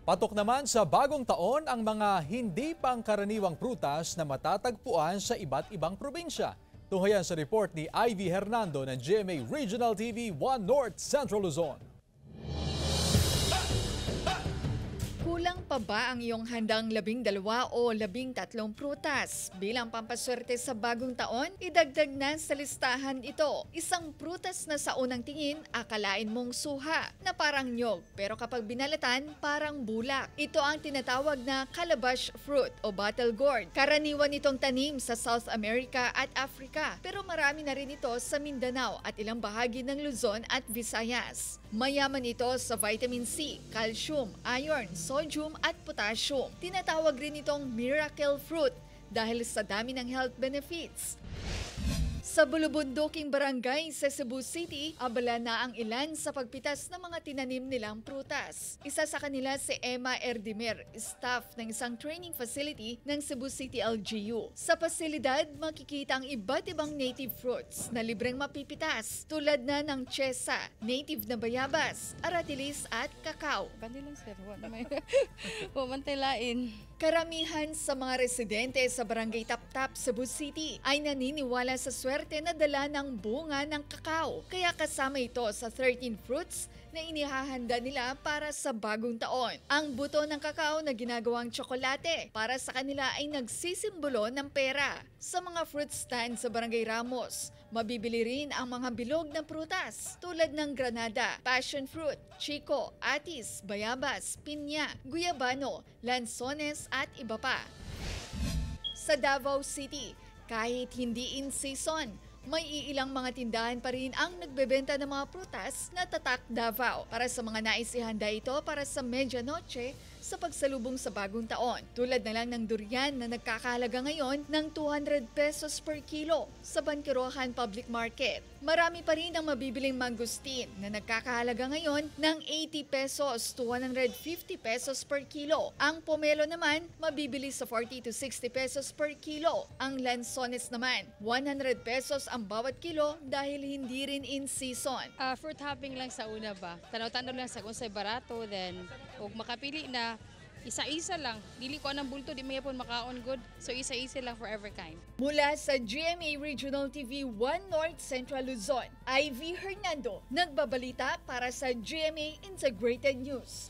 Patok naman sa bagong taon ang mga hindi pangkaraniwang prutas na matatagpuan sa iba't ibang probinsya. Tunghayan sa report ni Ivy Hernando ng GMA Regional TV 1 North Central Luzon. Kulang pa ba ang iyong handang 12 o 13 prutas? Bilang pampaswerte sa bagong taon, idagdag na sa listahan ito. Isang prutas na sa unang tingin, akalain mong suha, na parang nyog, pero kapag binalatan, parang bulak. Ito ang tinatawag na calabash fruit o bottle gourd. Karaniwan itong tanim sa South America at Africa, pero marami na rin ito sa Mindanao at ilang bahagi ng Luzon at Visayas. Mayaman ito sa vitamin C, calcium, iron, sodium at potassium. Tinatawag rin itong miracle fruit dahil sa dami ng health benefits. Sa bulubunduking barangay sa Cebu City, abala na ang ilan sa pagpitas ng mga tinanim nilang prutas. Isa sa kanila si Emma Erdimer, staff ng isang training facility ng Cebu City LGU. Sa pasilidad, makikita ang iba't ibang native fruits na libreng mapipitas tulad na ng chesa, native na bayabas, aratilis at kakao. Kanilang sir, mantay lain. Karamihan sa mga residente sa Barangay Taptap, Cebu City ay naniniwala sa swerte na dala ng bunga ng kakao. Kaya kasama ito sa 13 fruits na inihahanda nila para sa bagong taon. Ang buto ng kakao na ginagawang tsokolate para sa kanila ay nagsisimbolo ng pera. Sa mga fruit stand sa Barangay Ramos, mabibili rin ang mga bilog na prutas tulad ng granada, passion fruit, chico, atis, bayabas, pinya, guyabano, lansones at iba pa. Sa Davao City, kahit hindi in season, may iilang mga tindahan pa rin ang nagbebenta ng mga prutas na tatak Davao para sa mga nais ihanda ito para sa medianoche sa pagsalubong sa bagong taon. Tulad na lang ng durian na nagkakahalaga ngayon ng 200 pesos per kilo sa Banquerohan Public Market. Marami pa rin ang mabibiling mangustin na nagkakahalaga ngayon ng 80 pesos to 150 pesos per kilo. Ang pomelo naman mabibili sa 40 to 60 pesos per kilo. Ang lansones naman 100 pesos ang bawat kilo dahil hindi rin in season. Fruit hopping lang sa una ba? Tanaw-tanaw lang sa kung sa'y barato, then huwag makapili na isa-isa lang. Dili ko anang bulto, di may po makaon good. So isa-isa lang for every kind. Mula sa GMA Regional TV 1 North Central Luzon, Ivy Hernando, nagbabalita para sa GMA Integrated News.